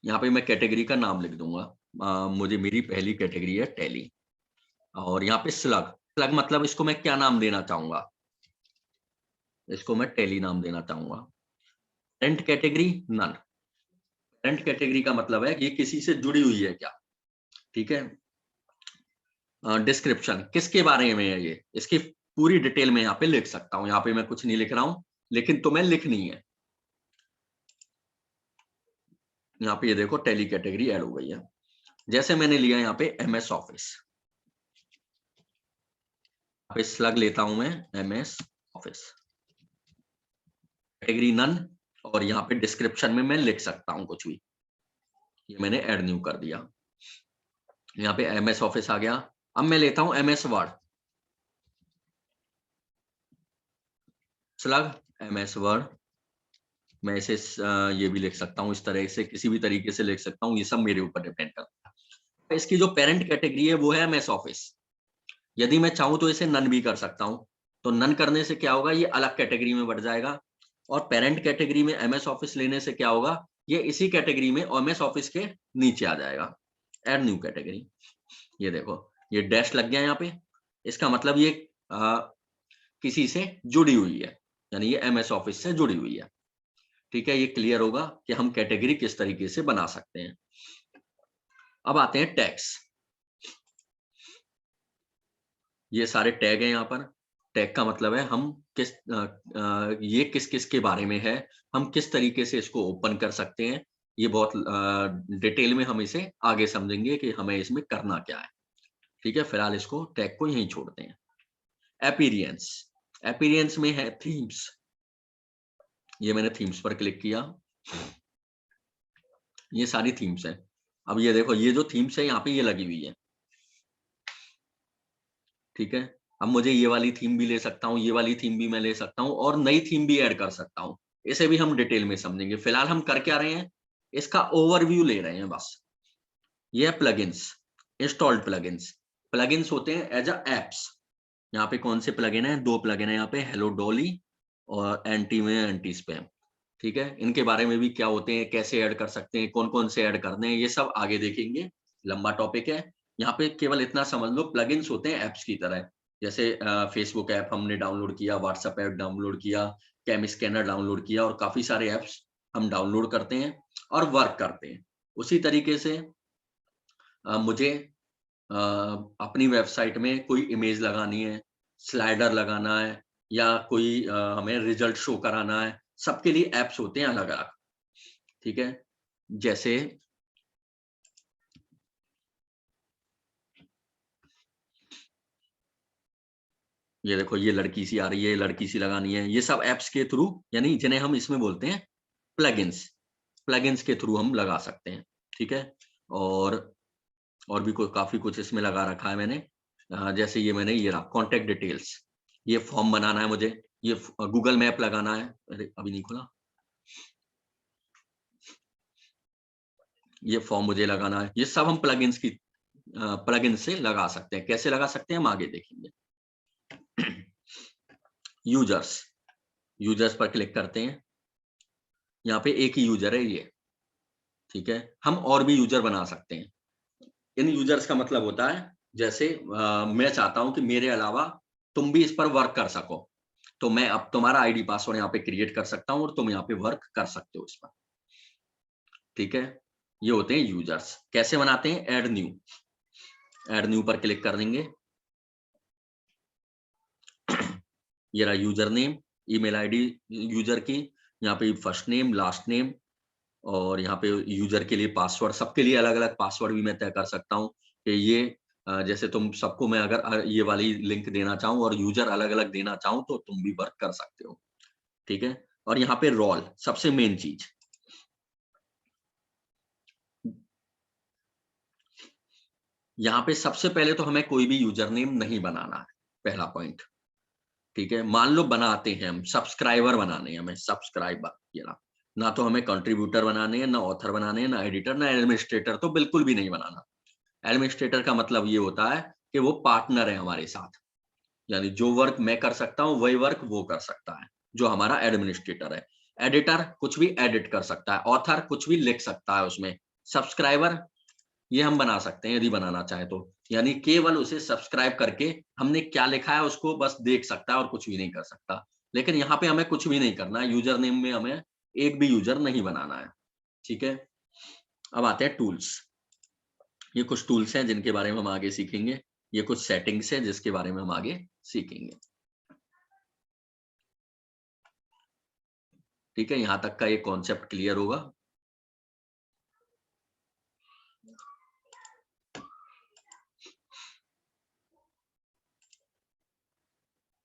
यहाँ पे मैं कैटेगरी का नाम लिख दूंगा। मुझे मेरी पहली कैटेगरी है टैली, और यहाँ पे स्लग, स्लग मतलब इसको मैं क्या नाम देना चाहूंगा? इसको मैं टैली नाम देना चाहूंगा। Current category none, current category का मतलब है कि ये किसी से जुड़ी हुई है क्या, ठीक है। डिस्क्रिप्शन किसके बारे में है, ये इसकी पूरी डिटेल में यहाँ पे लिख सकता हूँ। यहाँ पे मैं कुछ नहीं लिख रहा हूँ, लेकिन तुम्हें लिखनी है। यहाँ पे ये देखो टैली कैटेगरी ऐड हो गई है। जैसे मैंने लिया यहाँ पे MS ऑफिस, पे स्लग लेता हूं मैं MS ऑफिस, कैटेगरी नन, और यहाँ पे डिस्क्रिप्शन में मैं लिख सकता हूँ कुछ भी। ये मैंने ऐड न्यू कर दिया, यहाँ पे MS ऑफिस आ गया। अब मैं लेता हूं MS word, slug MS word, मैं इसे ये भी लिख सकता हूँ, इस तरह से किसी भी तरीके से लिख सकता हूँ, ये सब मेरे ऊपर डिपेंड करता है। इसकी जो पेरेंट कैटेगरी है वो है MS ऑफिस। यदि मैं चाहूँ तो इसे नन भी कर सकता हूँ, तो नन करने से क्या होगा, ये अलग कैटेगरी में बढ़ जाएगा। और पेरेंट कैटेगरी में MS ऑफिस लेने से क्या होगा, ये इसी कैटेगरी में MS ऑफिस के नीचे आ जाएगा। ऐड न्यू कैटेगरी, ये देखो ये डैश लग गया यहाँ पे, इसका मतलब ये किसी से जुड़ी हुई है, यानी ये MS ऑफिस से जुड़ी हुई है, ठीक है। ये क्लियर होगा कि हम कैटेगरी किस तरीके से बना सकते हैं। अब आते हैं टैग्स, ये सारे टैग हैं यहाँ पर। टैग का मतलब है हम किस ये किस किस के बारे में है, हम किस तरीके से इसको ओपन कर सकते हैं। ये बहुत डिटेल में हम इसे आगे समझेंगे कि हमें इसमें करना क्या है, ठीक है। फिलहाल इसको टैग को यहीं छोड़ते हैं। अपीयरेंस, अपीयरेंस में है थीम्स, ये मैंने थीम्स पर क्लिक किया, ये सारी थीम्स हैं। अब ये देखो ये जो थीम्स है यहाँ पे ये लगी हुई है, ठीक है। अब मुझे ये वाली थीम भी ले सकता हूँ, ये वाली थीम भी मैं ले सकता हूँ, और नई थीम भी ऐड कर सकता हूँ। इसे भी हम डिटेल में समझेंगे। फिलहाल हम कर क्या रहे हैं, इसका ओवरव्यू ले रहे हैं बस। ये है प्लगइन्स, इंस्टॉल्ड प्लगइन्स। प्लगइन्स होते हैं एज अ एप्स। यहाँ पे कौन से प्लगइन है, 2 प्लगइन है यहाँ पे, हेलो डॉली और एंटी में एंटी स्पैम, ठीक है। इनके बारे में भी क्या होते हैं, कैसे ऐड कर सकते हैं, कौन कौन से ऐड करने हैं, ये सब आगे देखेंगे, लंबा टॉपिक है। यहाँ पे केवल इतना समझ लो, प्लगइन्स होते हैं एप्स की तरह। जैसे फेसबुक ऐप हमने डाउनलोड किया, व्हाट्सएप ऐप डाउनलोड किया, कैम स्कैनर डाउनलोड किया, और काफी सारे ऐप्स हम डाउनलोड करते हैं और वर्क करते हैं। उसी तरीके से मुझे अपनी वेबसाइट में कोई इमेज लगानी है, स्लाइडर लगाना है, या कोई हमें रिजल्ट शो कराना है, सबके लिए ऐप्स होते हैं अलग-अलग, ठीक है। जैसे ये देखो ये लड़की सी आ रही है, लड़की सी लगानी है, ये सब ऐप्स के थ्रू, यानी जिन्हें हम इसमें बोलते हैं प्लगइन्स, प्लगइन्स के थ्रू हम लगा सकते हैं, ठीक है। और भी काफी कुछ इसमें लगा रखा है मैंने। जैसे ये मैंने ये रहा कॉन्टेक्ट डिटेल्स, ये फॉर्म बनाना है मुझे, ये गूगल मैप लगाना है, अरे अभी नहीं खुला, ये फॉर्म मुझे लगाना है। ये सब हम प्लगइन से लगा सकते हैं। कैसे लगा सकते हैं हम आगे देखेंगे। यूजर्स, यूजर्स पर क्लिक करते हैं, यहाँ पे एक ही यूजर है ये, ठीक है। हम और भी यूजर बना सकते हैं। इन यूजर्स का मतलब होता है, जैसे मैं चाहता हूं कि मेरे अलावा तुम भी इस पर वर्क कर सको, तो मैं अब तुम्हारा आईडी पासवर्ड यहाँ पे क्रिएट कर सकता हूँ और तुम यहाँ पे वर्क कर सकते हो इस पर, ठीक है। ये होते हैं यूजर्स। कैसे बनाते हैं, ऐड न्यू, ऐड न्यू पर क्लिक कर देंगे। ये रहा user name, email ID user की, यहाँ पे फर्स्ट नेम लास्ट नेम, और यहाँ पे यूजर के लिए पासवर्ड, सबके लिए अलग अलग पासवर्ड भी मैं तय कर सकता हूँ कि ये जैसे तुम सबको मैं अगर ये वाली लिंक देना चाहूँ और यूजर अलग अलग देना चाहूँ तो तुम भी वर्क कर सकते हो। ठीक है, और यहाँ पे रोल सबसे मेन चीज, यहाँ पे सबसे पहले तो हमें कोई भी यूजर नेम नहीं बनाना है, पहला पॉइंट। ठीक है, मान लो बनाते हैं हम, सब्सक्राइबर बनाने हैं हमें, सब्सक्राइबर, ये ना तो हमें कंट्रीब्यूटर बनाने हैं, ना ऑथर बनाने हैं, ना एडिटर, ना एडमिनिस्ट्रेटर, तो बिल्कुल भी नहीं बनाना। एडमिनिस्ट्रेटर का मतलब ये होता है कि वो पार्टनर है हमारे साथ, यानी जो वर्क मैं कर सकता हूँ वही वर्क वो कर सकता है, जो हमारा एडमिनिस्ट्रेटर है। एडिटर कुछ भी एडिट कर सकता है, ऑथर कुछ भी लिख सकता है उसमें, सब्सक्राइबर ये हम बना सकते हैं यदि बनाना चाहे तो, यानी केवल उसे सब्सक्राइब करके हमने क्या लिखा है उसको बस देख सकता है और कुछ भी नहीं कर सकता। लेकिन यहाँ पे हमें कुछ भी नहीं करना है, यूजर नेम में हमें एक भी यूजर नहीं बनाना है। ठीक है, अब आते हैं टूल्स। ये कुछ टूल्स हैं जिनके बारे में हम आगे सीखेंगे, ये कुछ सेटिंग्स हैं जिसके बारे में हम आगे सीखेंगे। ठीक है, यहाँ तक का ये कॉन्सेप्ट क्लियर होगा।